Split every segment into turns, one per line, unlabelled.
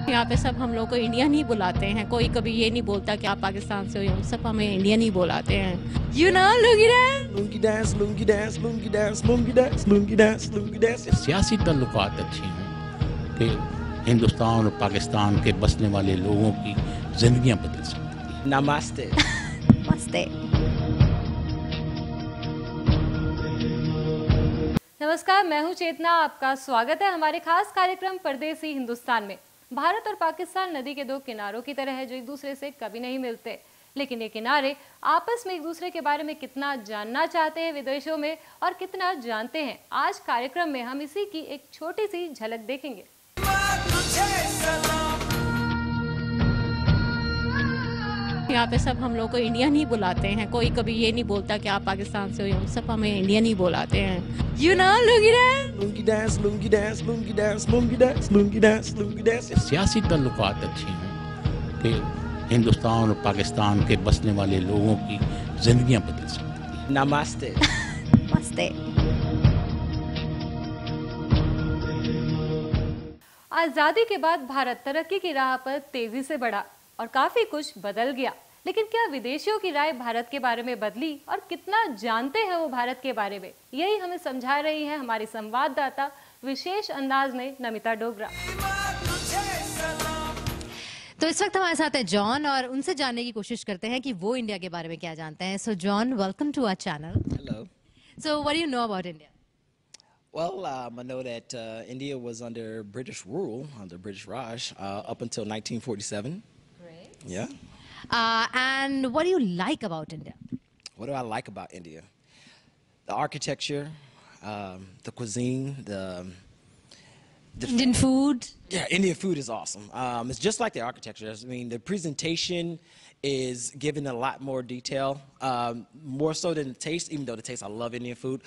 यहाँ पे सब हम लोग को इंडियन ही बुलाते हैं, कोई कभी ये नहीं बोलता कि आप पाकिस्तान से हो, सब हमें इंडियन ही बुलाते हैं। You know lungi dance,
lungi dance, lungi dance, lungi dance, lungi dance, lungi dance, lungi dance.
सियासी ताल्लुकात अच्छे हों कि हिंदुस्तान और पाकिस्तान के बसने वाले लोगों की ज़िंदगियां बदल सकती हैं।
नमस्ते।
मस्ते।
नमस्कार, मैं हूं चेतना। आपका स्वागत है हमारे खास कार्यक्रम परदेसी हिंदुस्तान में। भारत और पाकिस्तान नदी के दो किनारों की तरह है जो एक दूसरे से कभी नहीं मिलते, लेकिन ये किनारे आपस में एक दूसरे के बारे में कितना जानना चाहते हैं विदेशों में और कितना जानते हैं, आज कार्यक्रम में हम इसी की एक छोटी सी झलक देखेंगे।
यहाँ पे सब हम लोग को इंडियन ही बुलाते हैं, कोई कभी ये नहीं बोलता कि आप पाकिस्तान से हो, सब हमें इंडियन ही बुलाते हैं। You know lungi dance,
lungi dance, lungi dance, lungi dance, lungi dance, lungi dance, lungi dance.
सियासी ताल्लुकात अच्छे हों कि हिंदुस्तान और पाकिस्तान के बसने वाले लोगों की ज़िंदगियां बदल सकती हैं।
नमस्ते।
मस्ते।
आजादी के बाद भारत तरक्की की राह पर तेजी से बढ़ा और काफी कुछ बदल गया, लेकिन क्या विदेशियों की राय भारत के बारे में बदली और कितना जानते हैं वो भारत के बारे में, यही हमें समझा रही हैं हमारी संवाददाता विशेष अंदाज में नमिता डोगरा।
तो इस वक्त हमारे साथ है जॉन और उनसे जानने की कोशिश करते हैं कि वो इंडिया के बारे में क्या जानते हैं। So John, welcome to our channel.
Hello.
So what do you know about India?
Well, I know that India was under British rule, under British Raj, up until 1947.
Great.
Yeah.
And what do you like about India?
What do I like about India? The architecture, the cuisine, the
Indian food?
Yeah, Indian food is awesome. It's just like the architecture. I mean, the presentation is given a lot more detail, more so than the taste, even though the taste, I love Indian food,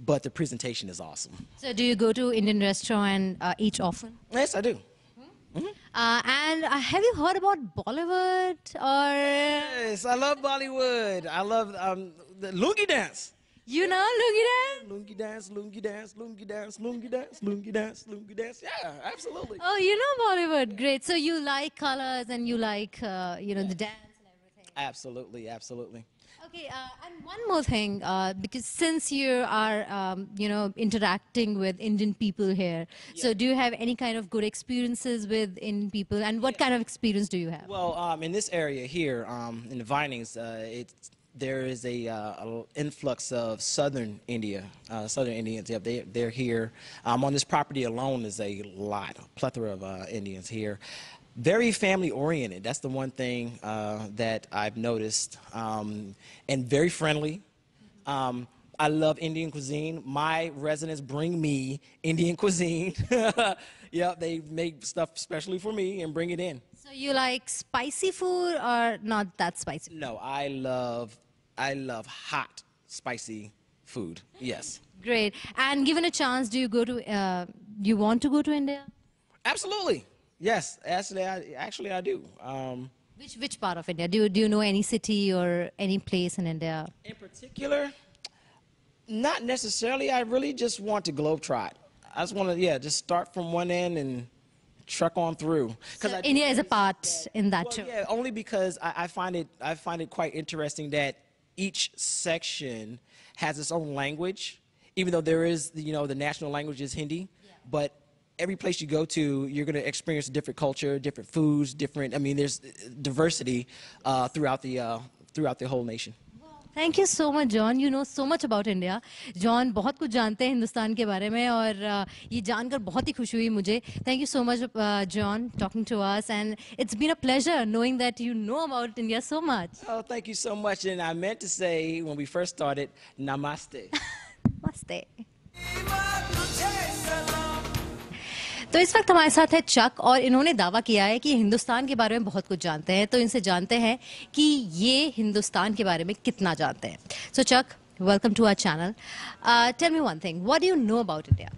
but the presentation is awesome.
So do you go to Indian restaurant and eat often?
Yes, I do.
And have you heard about Bollywood or?
Yes, I love Bollywood. I love the lungi dance.
You know lungi dance?
Lungi dance, lungi dance, lungi dance, lungi dance, lungi dance, lungi dance. Yeah, absolutely.
Oh, you know Bollywood. Great. So you like colors and you like, the dance and everything.
Absolutely, absolutely.
Okay, and one more thing, because since you are, interacting with Indian people here, so do you have any kind of good experiences with Indian people, and what kind of experience do you have?
Well, in this area here, in the Vinings, there is a influx of southern India, southern Indians. Yeah, they're here. On this property alone is a plethora of Indians here. Very family oriented. That's the one thing that I've noticed, and very friendly. I love Indian cuisine. My residents bring me Indian cuisine. Yeah, they make stuff especially for me and bring it in.
So you like spicy food or not that spicy?
No, I love hot, spicy food. Yes.
Great. And given a chance, do you want to go to India?
Absolutely. Yes. Actually, I do.
Which part of India? Do you know any city or any place in India?
In particular, not necessarily. I really just want to globetrot. I just want to, just start from one end and truck on through.
So India is a part in that too.
Yeah, only because I find it quite interesting that each section has its own language, even though there is, the national language is Hindi, but every place you go to, you're going to experience a different culture, different foods, there's diversity throughout the whole nation.
Thank you so much John, you know so much about India. John बहुत कुछ जानते हैं हिंदुस्तान के बारे में और ये जानकर बहुत ही खुशी हुई मुझे। Thank you so much John talking to us and it's been a pleasure knowing that you know about India so much.
Oh, thank you so much. And I meant to say when we first started, namaste.
मस्ते। तो इस वक्त हमारे साथ है चक और इन्होंने दावा किया है कि हिंदुस्तान के बारे में बहुत कुछ जानते हैं, तो इनसे जानते हैं कि ये हिंदुस्तान के बारे में कितना जानते हैं। So Chuck, welcome to our channel. Tell me one thing, what do you know about India?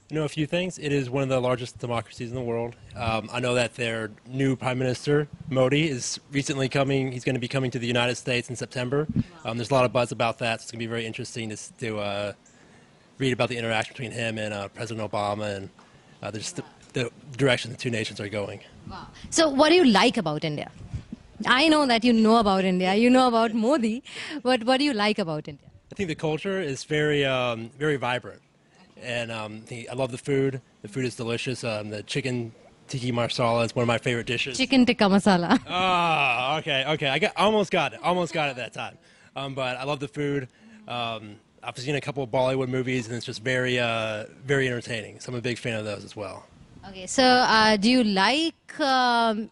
I know a few things. It is one of the largest democracies in the world. I know that their new Prime Minister, Modi, is recently coming. He's going to be coming to the United States in September. There's a lot of buzz about that, so it's going to be very interesting to read about the interaction between him and President Obama. And there's the direction the two nations are going.
So, what do you like about India? I know that you know about India, you know about Modi, but what do you like about India?
I think the culture is very, very vibrant, and I love the food. The food is delicious. The chicken tikka masala is one of my favorite dishes.
Chicken tikka masala.
Ah, okay. I almost got it that time. But I love the food. I've seen a couple of Bollywood movies, and it's just very, very entertaining. So I'm a big fan of those as well.
Okay, so do you like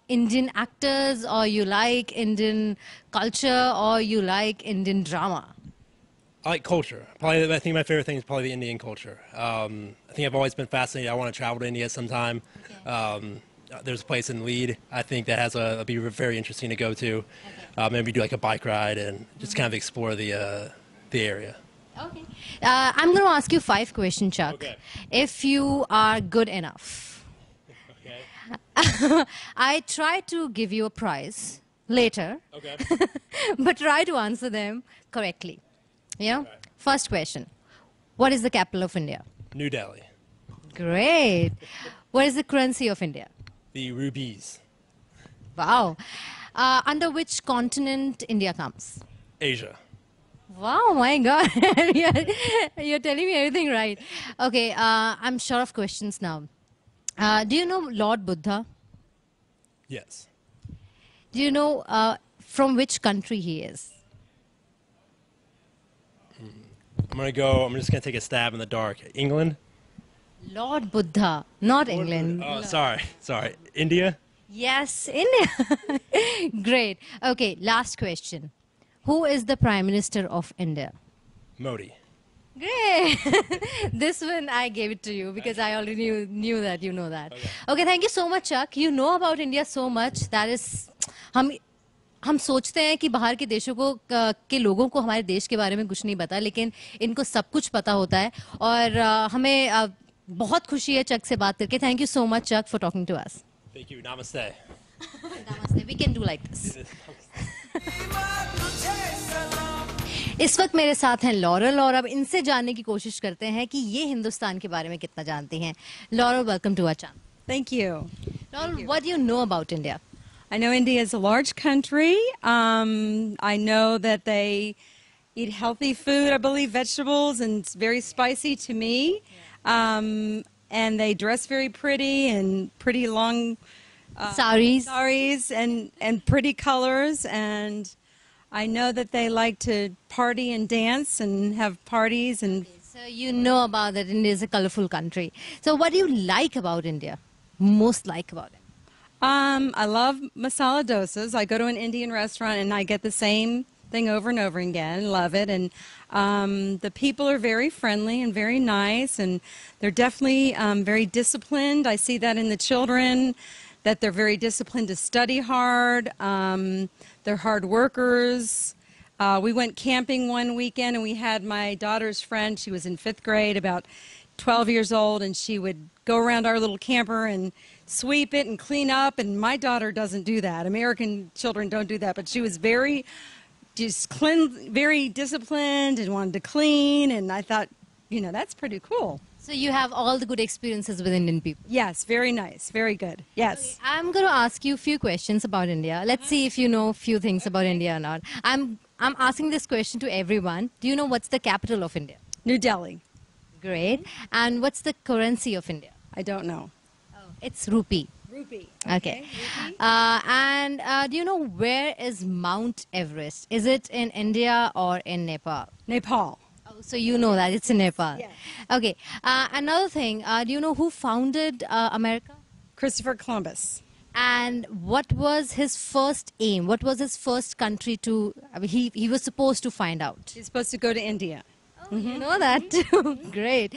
Indian actors, or you like Indian culture, or you like Indian drama?
I like culture. Probably, I think my favorite thing is probably the Indian culture. I think I've always been fascinated. I want to travel to India sometime. There's a place in Lead, I think, that has it'll be very interesting to go to. Maybe do like a bike ride and just kind of explore the area.
Okay. I'm going to ask you 5 questions, Chuck.
Okay.
If you are good enough.
Okay.
I try to give you a prize later,
Okay.
but try to answer them correctly. Yeah?
Okay.
First question. What is the capital of India?
New Delhi.
Great. What is the currency of India?
The rupees.
Wow. Under which continent India comes?
Asia.
Wow, my God. You're telling me everything right. Okay, I'm short of questions now. Do you know Lord Buddha?
Yes.
Do you know from which country he is?
I'm just gonna take a stab in the dark. England?
Lord Buddha, not England.
Oh, sorry. India?
Yes, India. Great. Okay, last question. Who is the Prime Minister of India?
Modi.
Great. This one I gave it to you because I already knew that you know that. Okay, thank you so much, Chuck. You know about India so much. That is, हम सोचते हैं कि बाहर के देशों को के लोगों को हमारे देश के बारे में कुछ नहीं पता, लेकिन इनको सब कुछ पता होता है और हमें बहुत खुशी है चक से बात करके. Thank you so much, Chuck, for talking to us.
Thank you. Namaste.
Namaste. We can do like this. इस वक्त मेरे साथ हैं लॉरल और अब इनसे जानने की कोशिश करते हैं कि ये हिंदुस्तान के बारे में कितना जानती हैं. Lauryl, welcome to our channel.
Thank you.
Laurel, what do you know about India?
I know India is a large country. I know that they eat healthy food, I believe vegetables, and it's very spicy to me. And they dress very pretty and pretty long saris and pretty colors. And I know that they like to party and dance and have parties. And
So you know about that India is a colorful country. So what do you like about India? Most like about it?
I love masala dosas. I go to an Indian restaurant and I get the same thing over and over again. Love it. And the people are very friendly and very nice. And they're definitely very disciplined. I see that in the children, that they're very disciplined to study hard. They're hard workers. We went camping one weekend and we had my daughter's friend. She was in 5th grade, about 12 years old, and she would go around our little camper and sweep it and clean up. And my daughter doesn't do that. American children don't do that. But she was very disciplined and wanted to clean. And I thought, you know, that's pretty cool.
So you have all the good experiences with Indian people.
Yes, very nice, very good. Yes.
I'm going to ask you a few questions about India. Let's see if you know a few things about India or not. I'm asking this question to everyone. Do you know what's the capital of India?
New Delhi.
Great. And what's the currency of India?
I don't know.
It's rupee.
Rupee.
Okay. And do you know where is Mount Everest? Is it in India or in Nepal?
Nepal.
Oh, so you know that it's in Nepal.
Yes.
Okay. Another thing, do you know who founded America?
Christopher Columbus.
And what was his first aim? What was his first country to, he was supposed to find out?
He's supposed to go to India.
Oh, you know that too. Great.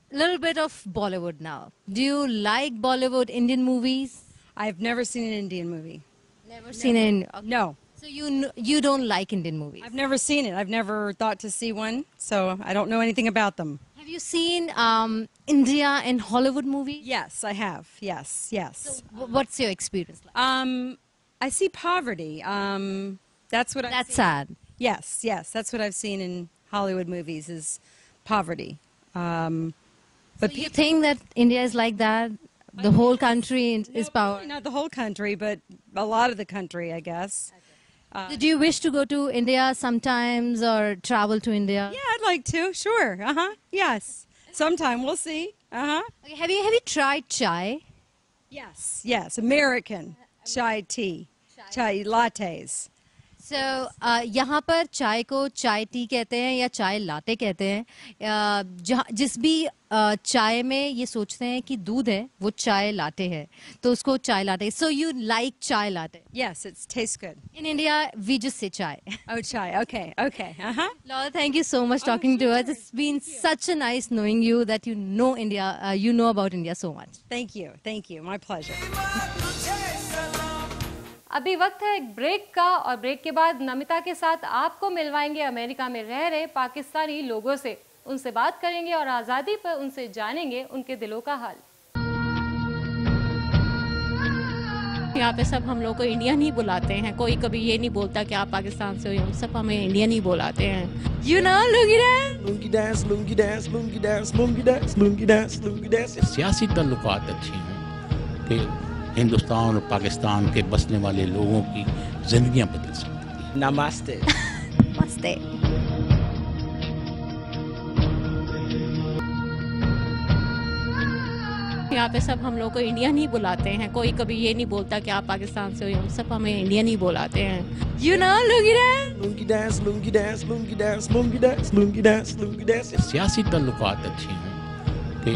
Little bit of Bollywood now. Do you like Bollywood Indian movies?
I've never seen an Indian movie.
Never seen it. Okay.
No.
So you don't like Indian movies?
I've never seen it. I've never thought to see one, so I don't know anything about them.
Have you seen India in Hollywood movies?
Yes, I have. Yes, yes.
So what's your experience like?
I see poverty. That's what
That's sad.
Yes, yes. That's what I've seen in Hollywood movies is poverty.
But you think that India is like that? The whole country is power.
Not the whole country, but a lot of the country, I guess.
Do you wish to go to India sometimes or travel to India?
Yeah, I'd like to. Sure. Yes. Sometime we'll see.
Okay, have you tried chai?
Yes. American chai tea, chai lattes.
So, यहाँ पर चाय को चाय T कहते हैं या चाय latte कहते हैं। जिस भी चाय में ये सोचते हैं कि दूध है वो चाय लाटे है तो उसको चाय latte. So you like chai latte?
Yes, it tastes good.
In India, we just say chai.
Oh, chai. Okay.
Laura, thank you so much talking to us. It's been such a nice knowing you that you know India, you know about India so much.
Thank you. My pleasure.
अभी वक्त है एक break का और break के बाद नमिता के साथ आपको मिलवाएंगे अमेरिका में रह रहे पाकिस्तानी लोगों से। उनसे बात करेंगे और आज़ादी पर उनसे जानेंगे उनके दिलों का हाल।
यहाँ पे सब हम लोग को इंडियन ही बुलाते हैं, कोई कभी ये नहीं बोलता कि आप पाकिस्तान से हो, सब हमें इंडियन ही बुलाते हैं। You know,
lungi dance, lungi dance, lungi dance, lungi dance, lungi dance, lungi dance.
सियासी ताल्लुकात अच्छे हैं कि हिंदुस्तान और पाकिस्तान के बसने वाले लोगों की जिंदगियां बदल सकती हैं।
Namaste.
Namaste.
यहाँ पे सब हम लोग को इंडियन ही बुलाते हैं, कोई कभी ये नहीं बोलता कि आप पाकिस्तान से हो, सब हमें इंडियन ही बुलाते हैं। You know,
lungi dance, lungi dance, lungi dance, lungi dance, lungi dance, lungi dance.
सियासी ताल्लुकात अच्छे हैं कि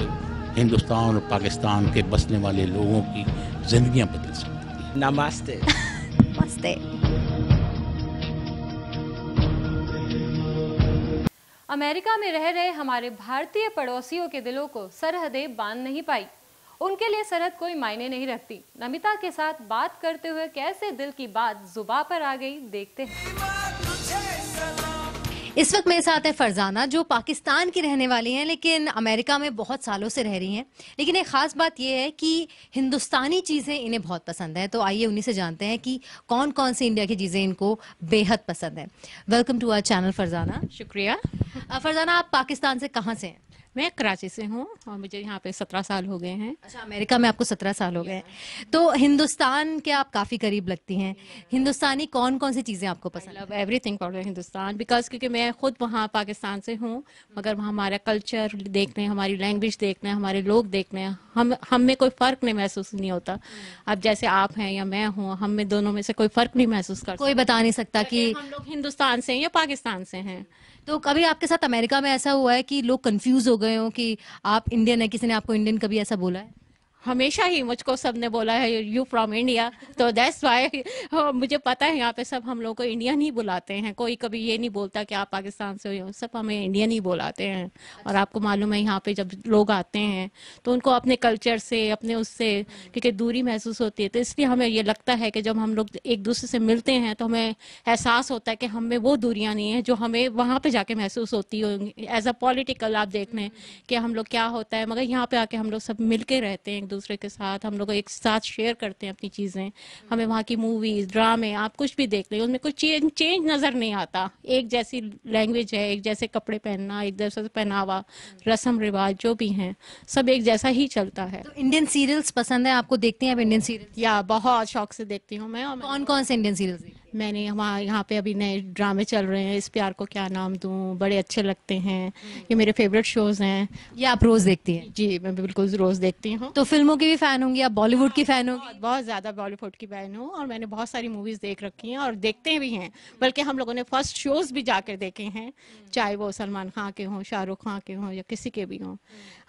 हिंदुस्तान और पाकिस्तान के बसने वाले लोगों की जिंदगियां बदल सकती हैं।
Namaste.
Namaste.
अमेरिका में रह रहे हमारे भारतीय पड़ोसियों के दिलों को सरहदें बांध नहीं पाई। उनके लिए सरहद कोई मायने नहीं रखती। नमिता के साथ बात करते हुए कैसे दिल की बात जुबां पर आ गई, देखते हैं।
इस वक्त मेरे साथ है फरजाना जो पाकिस्तान की रहने वाली हैं लेकिन अमेरिका में बहुत सालों से रह रही हैं। लेकिन एक ख़ास बात यह है कि हिंदुस्तानी चीज़ें इन्हें बहुत पसंद है। तो आइए उन्हीं से जानते हैं कि कौन कौन सी इंडिया की चीज़ें इनको बेहद पसंद है। Welcome to our channel Farzana.
शुक्रिया।
फरजाना, आप पाकिस्तान से कहाँ से हैं?
मैं कराची से हूँ और मुझे यहाँ पे 17 साल हो गए हैं।
अच्छा, अमेरिका में आपको 17 साल हो गए हैं। तो हिंदुस्तान के आप काफ़ी करीब लगती हैं। हिंदुस्तानी कौन कौन सी चीज़ें आपको पसंद है?
एवरीथिंग फॉर हिंदुस्तान बिकॉज क्योंकि मैं खुद वहाँ पाकिस्तान से हूँ, मगर वहाँ हमारा कल्चर देखने, हमारी लैंग्वेज देखने, हमारे लोग देखने, हम में कोई फ़र्क नहीं महसूस नहीं होता। अब जैसे आप हैं या मैं हूँ, हम में दोनों में से कोई फ़र्क नहीं महसूस करता।
कोई बता नहीं सकता कि
हम लोग हिंदुस्तान से हैं या पाकिस्तान से हैं।
तो कभी आपके साथ अमेरिका में ऐसा हुआ है कि लोग कंफ्यूज हो गए हो कि आप इंडियन है, किसी ने आपको इंडियन कभी ऐसा बोला है?
हमेशा ही मुझको सबने बोला है यू फ्रॉम इंडिया, तो दैट्स वाई मुझे पता है यहाँ पे सब हम लोग को इंडियन ही बुलाते हैं, कोई कभी ये नहीं बोलता कि आप पाकिस्तान से हो, सब हमें इंडियन ही बुलाते हैं। और आपको मालूम है यहाँ पे जब लोग आते हैं तो उनको अपने कल्चर से, अपने उससे क्योंकि दूरी महसूस होती है, तो इसलिए हमें ये लगता है कि जब हम लोग एक दूसरे से मिलते हैं तो हमें एहसास होता है कि हम में वो दूरियाँ नहीं हैं जो हमें वहाँ पर जाके महसूस होती होंगी। एज अ पॉलिटिकल आप देख लें कि हम लोग क्या होता है, मगर यहाँ पे आके हम लोग सब मिल के रहते हैं दूसरे के साथ, हम लोग एक साथ शेयर करते हैं अपनी चीज़ें। हमें वहाँ की मूवीज, ड्रामे, आप कुछ भी देख लें, उनमें कुछ चेंज नज़र नहीं आता। एक जैसी लैंग्वेज है, एक जैसे कपड़े पहनना, एक जैसा पहनावा, रस्म रिवाज जो भी हैं, सब एक जैसा ही चलता है।
तो इंडियन सीरियल्स पसंद है आपको? देखती हैं आप इंडियन सीरियल?
या बहुत शौक से देखती हूँ मैं।
कौन कौन से इंडियन सीरियल्स?
मैंने यहाँ पे अभी नए ड्रामे चल रहे हैं, इस प्यार को क्या नाम दूं, बड़े अच्छे लगते हैं, ये मेरे फेवरेट शोज हैं।
ये आप रोज देखती हैं?
जी, मैं बिल्कुल रोज देखती हूँ।
तो फिल्मों की भी फैन होंगी आप? बॉलीवुड की फैन होंगी?
बहुत ज़्यादा बॉलीवुड की फैन हूँ और मैंने बहुत सारी मूवीज़ देख रखी हैं और देखते भी हैं, बल्कि हम लोगों ने फर्स्ट शोज भी जाकर देखे हैं, चाहे वो सलमान खान के हों, शाहरुख खान के हों या किसी के भी हों।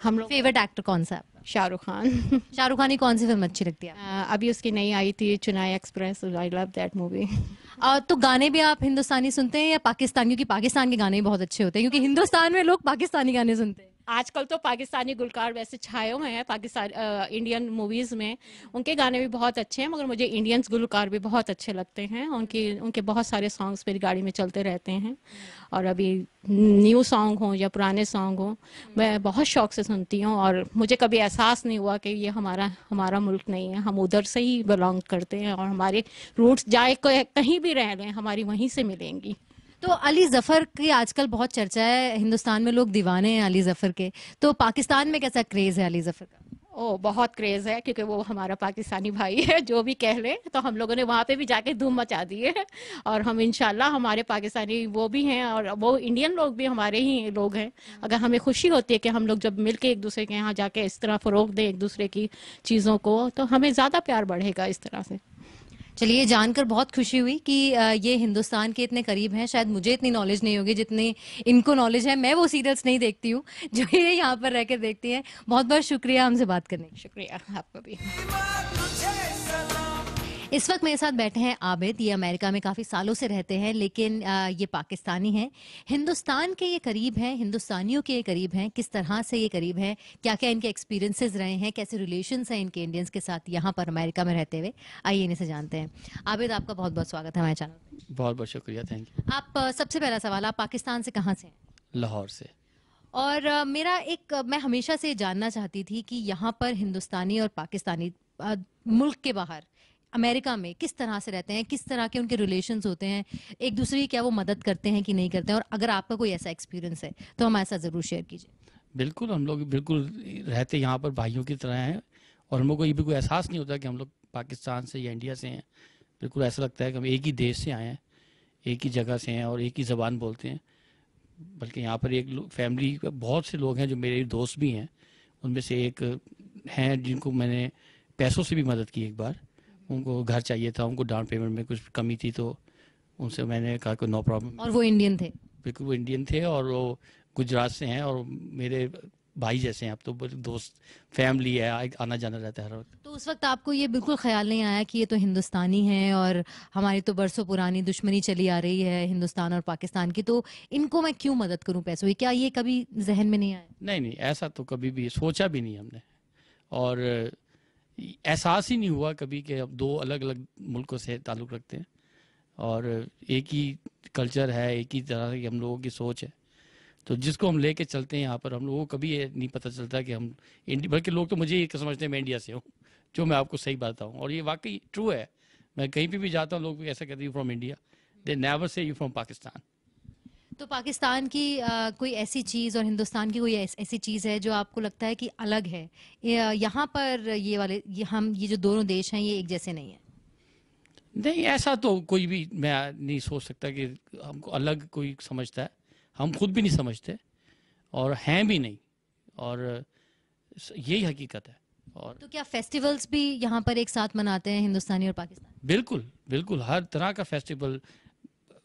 हम लोग
फेवरेट एक्टर कौन सा है?
शाहरुख खान।
शाहरुख खान की कौन सी फिल्म अच्छी लगती है?
अभी उसकी नई आई थी Chennai Express, I love that movie.
तो गाने भी आप हिंदुस्तानी सुनते हैं या पाकिस्तानी? क्योंकि पाकिस्तान के गाने भी बहुत अच्छे होते हैं, क्योंकि हिंदुस्तान में लोग पाकिस्तानी गाने सुनते हैं।
आजकल तो पाकिस्तानी गुलकार वैसे छाए हुए हैं पाकिस्तान इंडियन मूवीज़ में, उनके गाने भी बहुत अच्छे हैं, मगर मुझे इंडियंस गुलकार भी बहुत अच्छे लगते हैं। उनके बहुत सारे सॉन्ग्स मेरी गाड़ी में चलते रहते हैं और अभी न्यू सॉन्ग हो या पुराने सॉन्ग हो, मैं बहुत शौक से सुनती हूँ और मुझे कभी एहसास नहीं हुआ कि ये हमारा मुल्क नहीं है, हम उधर से ही बिलोंग करते हैं और हमारे रूट्स जाए कहीं भी रह लें हमारी वहीं से मिलेंगी।
तो अली जफर की आजकल बहुत चर्चा है, हिंदुस्तान में लोग दीवाने हैं अली जफर के, तो पाकिस्तान में कैसा क्रेज है अली जफर का?
ओ बहुत क्रेज है, क्योंकि वो हमारा पाकिस्तानी भाई है, जो भी कह ले। तो हम लोगों ने वहाँ पे भी जाके धूम मचा दी है, और हम इंशाल्लाह, हमारे पाकिस्तानी वो भी हैं और वो इंडियन लोग भी हमारे ही लोग हैं। अगर हमें खुशी होती है कि हम लोग जब मिलके एक दूसरे के यहाँ जाके इस तरह फरोग दें एक दूसरे की चीज़ों को, तो हमें ज़्यादा प्यार बढ़ेगा इस तरह से।
चलिए, ये जानकर बहुत खुशी हुई कि ये हिंदुस्तान के इतने करीब हैं। शायद मुझे इतनी नॉलेज नहीं होगी जितनी इनको नॉलेज है। मैं वो सीरियल्स नहीं देखती हूँ जो ये यहाँ पर रहकर देखती हैं। बहुत बहुत शुक्रिया हमसे बात करने के लिए।
शुक्रिया आपका भी।
इस वक्त मेरे साथ बैठे हैं आबिद। ये अमेरिका में काफ़ी सालों से रहते हैं, लेकिन ये पाकिस्तानी हैं। हिंदुस्तान के ये करीब हैं, हिंदुस्तानियों के ये करीब हैं। किस तरह से ये करीब हैं, क्या क्या इनके एक्सपीरियंसेस रहे हैं, कैसे रिलेशंस हैं इनके इंडियंस के साथ यहाँ पर अमेरिका में रहते हुए, आइए इन्हें से जानते हैं। आबिद, आपका बहुत बहुत स्वागत है हमारे चैनल पर।
बहुत बहुत शुक्रिया, थैंक यू।
आप सबसे पहला सवाल, आप पाकिस्तान से कहाँ से हैं?
लाहौर से।
और मैं हमेशा से जानना चाहती थी कि यहाँ पर हिंदुस्तानी और पाकिस्तानी मुल्क के बाहर अमेरिका में किस तरह से रहते हैं, किस तरह के उनके रिलेशंस होते हैं, एक दूसरे की क्या वो मदद करते हैं कि नहीं करते हैं, और अगर आपका कोई ऐसा एक्सपीरियंस है तो हमारे साथ ज़रूर शेयर कीजिए।
बिल्कुल, हम लोग बिल्कुल रहते यहाँ पर भाइयों की तरह हैं, और हम लोग को ये भी कोई एहसास नहीं होता कि हम लोग पाकिस्तान से या इंडिया से हैं। बिल्कुल ऐसा लगता है कि हम एक ही देश से आए हैं, एक ही जगह से हैं और एक ही ज़बान बोलते हैं। बल्कि यहाँ पर एक फैमिली, बहुत से लोग हैं जो मेरे दोस्त भी हैं। उनमें से एक हैं जिनको मैंने पैसों से भी मदद की एक बार। उनको घर चाहिए था, उनको डाउन पेमेंट में कुछ कमी थी, तो उनसे मैंने कहा कि नो प्रॉब्लम।
और वो इंडियन थे?
बिल्कुल, वो इंडियन थे और वो गुजरात से हैं और मेरे भाई जैसे हैं। अब तो दोस्त फैमिली है, आना जाना रहता है हर वक्त।
तो उस वक्त आपको ये बिल्कुल ख्याल नहीं आया कि ये तो हिंदुस्तानी हैं और हमारी तो बरसों पुरानी दुश्मनी चली आ रही है हिंदुस्तान और पाकिस्तान की, तो इनको मैं क्यों मदद करूं पैसों की? क्या ये कभी जहन में नहीं आया?
नहीं नहीं, ऐसा तो कभी भी सोचा भी नहीं हमने, और एहसास ही नहीं हुआ कभी कि अब दो अलग अलग मुल्कों से ताल्लुक़ रखते हैं और एक ही कल्चर है, एक ही तरह की हम लोगों की सोच है। तो जिसको हम लेके चलते हैं यहाँ पर, हम लोगों को कभी ये नहीं पता चलता कि हम बल्कि लोग तो मुझे ये समझते हैं मैं इंडिया से हूँ, जो मैं आपको सही बताऊँ, और ये वाकई ट्रू है। मैं कहीं पे भी जाता हूँ, लोग भी ऐसा कहते हैं from India, they never say you from Pakistan.
तो पाकिस्तान की कोई ऐसी चीज़ और हिंदुस्तान की कोई ऐसी चीज़ है जो आपको लगता है कि अलग है? यहाँ पर ये जो दोनों देश हैं ये एक जैसे नहीं है?
नहीं, ऐसा तो कोई भी मैं नहीं सोच सकता कि हमको अलग कोई समझता है। हम खुद भी नहीं समझते और हैं भी नहीं, और यही हकीकत है। और
तो क्या फेस्टिवल्स भी यहाँ पर एक साथ मनाते हैं हिंदुस्तानी और पाकिस्तानी?
बिल्कुल बिल्कुल, हर तरह का फेस्टिवल,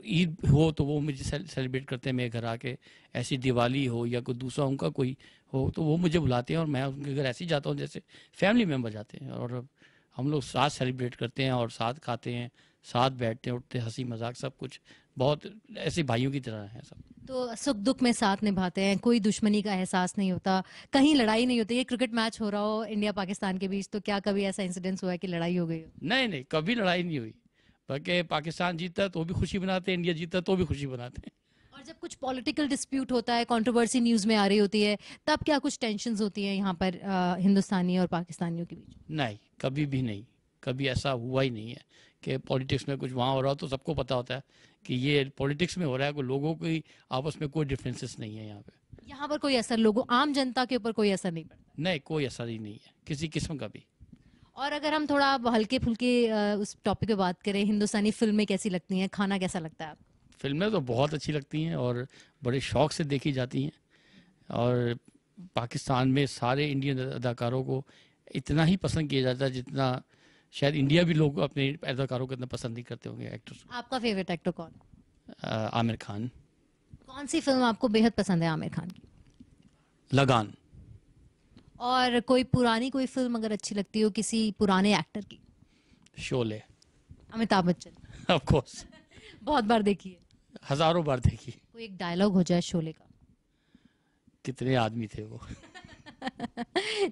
ईद हो तो वो मुझे सेलिब्रेट करते हैं मेरे घर आके, ऐसी दिवाली हो या कोई दूसरा उनका कोई हो तो वो मुझे बुलाते हैं और मैं उनके घर ऐसे ही जाता हूँ जैसे फैमिली मेम्बर जाते हैं, और हम लोग साथ सेलिब्रेट करते हैं और साथ खाते हैं, साथ बैठते हैं, उठते, हंसी मजाक सब कुछ, बहुत ऐसे भाइयों की तरह है सब।
तो सुख दुख में साथ निभाते हैं, कोई दुश्मनी का एहसास नहीं होता, कहीं लड़ाई नहीं होती? ये क्रिकेट मैच हो रहा हो इंडिया पाकिस्तान के बीच, तो क्या कभी ऐसा इंसिडेंस हुआ है कि लड़ाई हो गई हो?
नहीं नहीं, कभी लड़ाई नहीं हुई, बल्कि पाकिस्तान जीतता है तो भी खुशी मनाते हैं, इंडिया जीतता है तो भी खुशी मनाते हैं।
और जब कुछ पॉलिटिकल डिस्प्यूट होता है, कंट्रोवर्सी न्यूज़ में आ रही होती है, तब क्या कुछ टेंशन्स होती हैं यहाँ पर हिंदुस्तानी और पाकिस्तानियों के बीच?
नहीं, कभी भी नहीं, कभी ऐसा हुआ ही नहीं है कि पॉलिटिक्स में कुछ वहाँ हो रहा हो तो सबको पता होता है कि ये पॉलिटिक्स में हो रहा है, कोई लोगों की आपस में कोई डिफरेंसेस नहीं है यहाँ पे।
यहाँ पर कोई असर लोगों, आम जनता के ऊपर कोई असर नहीं पड़ता?
नहीं, कोई असर ही नहीं है किसी किस्म का भी।
और अगर हम थोड़ा हल्के फुल्के उस टॉपिक पे बात करें, हिंदुस्तानी फिल्में कैसी लगती हैं, खाना कैसा लगता है आपको?
फिल्में तो बहुत अच्छी लगती हैं और बड़े शौक से देखी जाती हैं, और पाकिस्तान में सारे इंडियन अदाकारों को इतना ही पसंद किया जाता है जितना शायद इंडिया भी लोग अपने अदाकारों को इतना पसंद नहीं करते होंगे, एक्टर्स।
आपका फेवरेट एक्टर कौन?
आमिर खान।
कौन सी फिल्म आपको बेहद पसंद है आमिर खान की?
लगान।
और कोई पुरानी कोई फिल्म अगर अच्छी लगती हो किसी पुराने एक्टर की?
शोले।
अमिताभ बच्चन।
ऑफ कोर्स,
बहुत बार देखी है?
हजारों बार देखी।
कोई एक डायलॉग हो जाए शोले का?
कितने आदमी थे वो।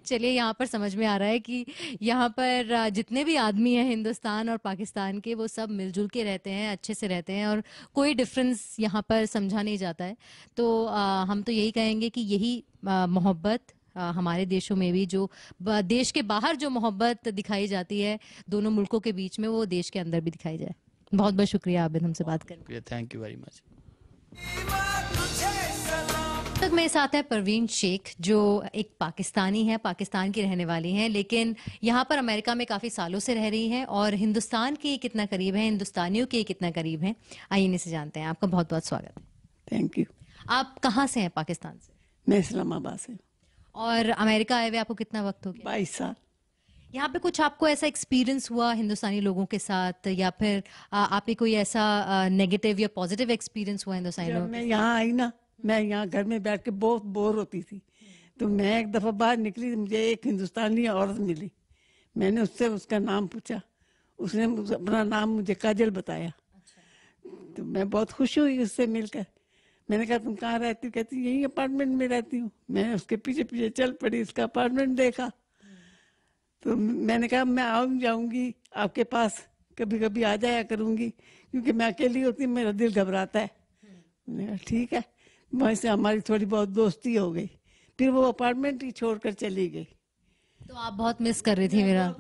चलिए, यहाँ पर समझ में आ रहा है कि यहाँ पर जितने भी आदमी हैं हिंदुस्तान और पाकिस्तान के, वो सब मिलजुल के रहते हैं, अच्छे से रहते हैं, और कोई डिफरेंस यहाँ पर समझा नहीं जाता है। तो हम तो यही कहेंगे कि यही मोहब्बत हमारे देशों में भी, जो देश के बाहर जो मोहब्बत दिखाई जाती है दोनों मुल्कों के बीच में, वो देश के अंदर भी दिखाई जाए। बहुत बहुत शुक्रिया आबिद हमसे बात करने।
Thank you very much.
तो वक्त मेरे साथ है परवीन शेख, जो एक पाकिस्तानी है, पाकिस्तान की रहने वाली हैं, लेकिन यहाँ पर अमेरिका में काफ़ी सालों से रह रही हैं और हिंदुस्तान के कितना करीब है, हिंदुस्तानियों के कितना करीब हैं, आइए इनसे जानते हैं। आपका बहुत बहुत स्वागत है।
Thank you.
आप कहाँ से हैं पाकिस्तान से?
मैं इस्लामाबाद से।
और अमेरिका आए हुए आपको कितना वक्त हो गया?
22 साल।
यहाँ पे कुछ आपको ऐसा एक्सपीरियंस हुआ हिंदुस्तानी लोगों के साथ, या फिर आपके कोई ऐसा नेगेटिव या पॉजिटिव एक्सपीरियंस हुआ हिंदुस्तानी लोगों
जब
के
मैं यहाँ आई ना, मैं यहाँ घर में बैठ के बहुत बोर होती थी, तो मैं एक दफ़ा बाहर निकली, मुझे एक हिंदुस्तानी औरत मिली। मैंने उससे उसका नाम पूछा, उसने अपना नाम मुझे काजल बताया। तो मैं बहुत खुश हुई उससे मिलकर। मैंने कहा तुम कहाँ रहती हो? कहती यही अपार्टमेंट में रहती हूँ। मैंने उसके पीछे पीछे चल पड़ी, उसका अपार्टमेंट देखा। तो मैंने कहा मैं जाऊंगी आपके पास, कभी कभी आ जाया करूंगी, क्योंकि मैं अकेली होती हूँ, मेरा दिल घबराता है। मैंने कहा ठीक है। वहीं से हमारी थोड़ी बहुत दोस्ती हो गई। फिर वो अपार्टमेंट ही छोड़कर चली गई।
तो आप बहुत मिस कर रही थी मेरा?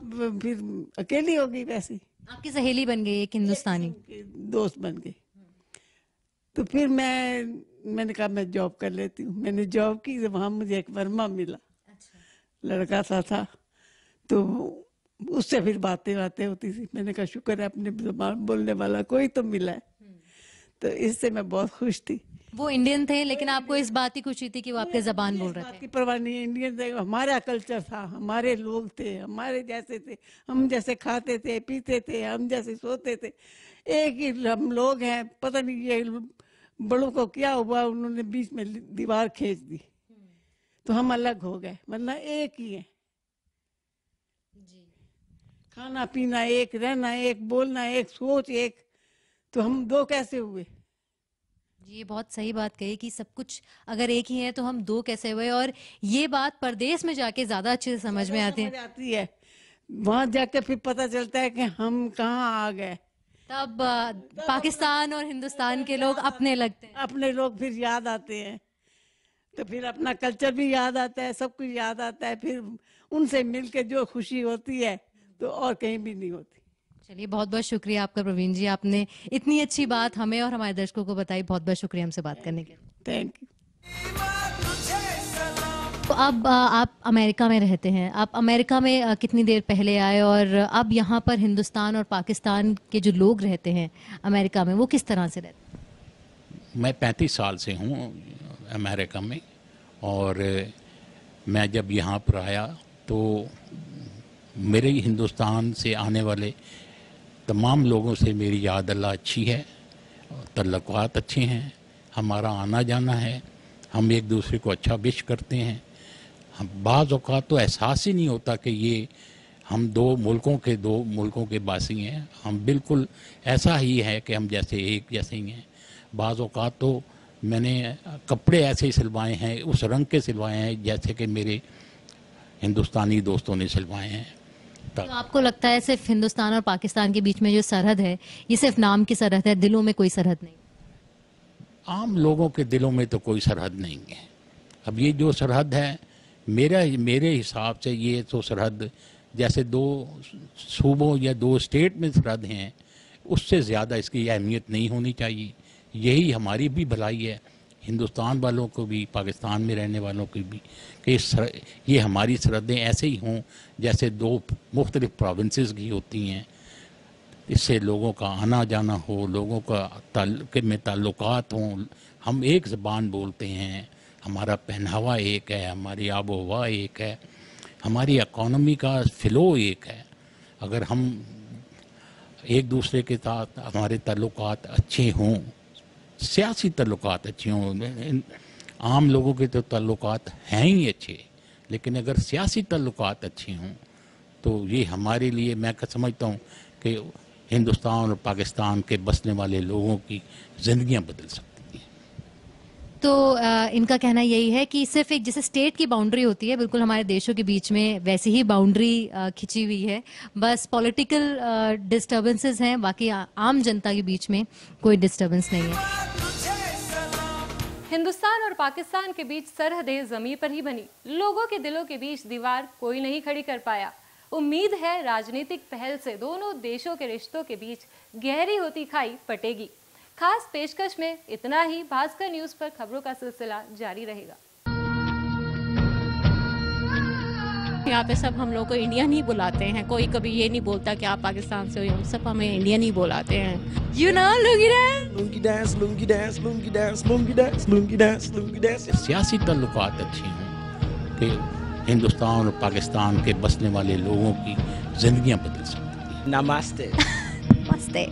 फिर अकेली हो गई वैसी।
आपकी सहेली बन गई एक हिंदुस्तानी?
दोस्त बन गई। तो फिर मैंने कहा मैं जॉब कर लेती हूँ। मैंने जॉब की, तो वहाँ मुझे एक वर्मा मिला। लड़का सा था, तो उससे फिर बातें होती थी। मैंने कहा शुक्र है अपने ज़बान बोलने वाला कोई तो मिला है। तो इससे मैं बहुत खुश थी।
वो इंडियन थे, लेकिन आपको इस बात की खुशी थी कि वो आपके जबान बोल रहे
बात
थे?
की परवाह नहीं। इंडियन थे, हमारा कल्चर था, हमारे लोग थे, हमारे जैसे थे, हम जैसे खाते थे, पीते थे, हम जैसे सोते थे, एक ही हम लोग हैं। पता नहीं ये बड़ों को क्या हुआ, उन्होंने बीच में दीवार खींच दी, तो हम अलग हो गए, वरना एक ही है। खाना पीना एक, रहना एक, बोलना एक, सोच एक, तो हम दो कैसे हुए?
जी, ये बहुत सही बात कही कि सब कुछ अगर एक ही है तो हम दो कैसे हुए। और ये बात परदेश में जाके ज्यादा अच्छे से समझ में आती है।
वहां जाकर फिर पता चलता है कि हम कहाँ आ गए।
तब पाकिस्तान और हिंदुस्तान के लोग अपने लगते हैं।
अपने लोग फिर याद आते हैं, तो फिर अपना कल्चर भी याद आता है, सब कुछ याद आता है। फिर उनसे मिलके जो खुशी होती है तो और कहीं भी नहीं होती।
चलिए, बहुत बहुत शुक्रिया आपका प्रवीण जी, आपने इतनी अच्छी बात हमें और हमारे दर्शकों को बताई। बहुत बहुत शुक्रिया हमसे बात करने के लिए।
Thank you.
तो अब आप अमेरिका में रहते हैं। आप अमेरिका में कितनी देर पहले आए, और अब यहाँ पर हिंदुस्तान और पाकिस्तान के जो लोग रहते हैं अमेरिका में, वो किस तरह से रहते हैं?
मैं 35 साल से हूँ अमेरिका में, और मैं जब यहाँ पर आया तो मेरे हिंदुस्तान से आने वाले तमाम लोगों से मेरी याद अल्लाह अच्छी है, तल्लुकात अच्छे हैं, हमारा आना जाना है, हम एक दूसरे को अच्छा विश करते हैं। हम बाज़ औक़ात तो एहसास ही नहीं होता कि ये हम दो मुल्कों के वासी हैं। हम बिल्कुल ऐसा ही है कि हम जैसे एक जैसे ही हैं। बाज़ औक़ात तो मैंने कपड़े ऐसे ही सिलवाए हैं, उस रंग के सिलवाए हैं जैसे कि मेरे हिंदुस्तानी दोस्तों ने सिलवाए हैं।
तो आपको लगता है सिर्फ हिंदुस्तान और पाकिस्तान के बीच में जो सरहद है, ये सिर्फ नाम की सरहद है, दिलों में कोई सरहद नहीं?
आम लोगों के दिलों में तो कोई सरहद नहीं है। अब ये जो सरहद है, मेरे हिसाब से ये तो सरहद जैसे दो सूबों या दो स्टेट में सरहद हैं, उससे ज़्यादा इसकी अहमियत नहीं होनी चाहिए। यही हमारी भी भलाई है, हिंदुस्तान वालों को भी, पाकिस्तान में रहने वालों को भी, कि ये हमारी सरहदें ऐसे ही हों जैसे दो मुख्तलिफ प्रोविंसेस की होती हैं। इससे लोगों का आना जाना हो, लोगों का में ताल्लुकात हों, हम एक ज़बान बोलते हैं, हमारा पहनावा एक है, हमारी आबो हवा एक है, हमारी इकॉनमी का फ़्लो एक है। अगर हम एक दूसरे के साथ हमारे ताल्लुकात अच्छे हों, सियासी ताल्लुकात अच्छे हों, आम लोगों के तो ताल्लुकात हैं ही अच्छे, लेकिन अगर सियासी ताल्लुकात अच्छे हों तो ये हमारे लिए, मैं समझता हूँ कि हिंदुस्तान और पाकिस्तान के बसने वाले लोगों की ज़िंदगियाँ बदल सकती हैं।
तो इनका कहना यही है कि सिर्फ एक जैसे स्टेट की बाउंड्री होती है, बिल्कुल हमारे देशों के बीच में वैसी ही बाउंड्री खिंची हुई है, बस पॉलिटिकल डिस्टर्बेंसेस हैं, बाकी आम जनता के बीच में कोई डिस्टर्बेंस नहीं है।
हिंदुस्तान और पाकिस्तान के बीच सरहदें ज़मीं पर ही बनी, लोगों के दिलों के बीच दीवार कोई नहीं खड़ी कर पाया। उम्मीद है राजनीतिक पहल से दोनों देशों के रिश्तों के बीच गहरी होती खाई पटेगी। खास पेशकश में इतना ही। भास्कर न्यूज पर खबरों का सिलसिला जारी रहेगा।
यहाँ पे सब हम लोग को इंडियन ही बुलाते हैं, कोई कभी ये नहीं बोलता कि आप पाकिस्तान से हो, सब हमें इंडियन ही बुलाते हैं।
You know lungi dance,
Lungi dance, lungi dance, lungi dance, lungi dance, lungi dance, lungi dance.
सियासी ताल्लुकात अच्छी हों कि हिंदुस्तान और पाकिस्तान के बसने वाले लोगों की ज़िंदगियां बदल सकती हैं।
Namaste.
मस्ते।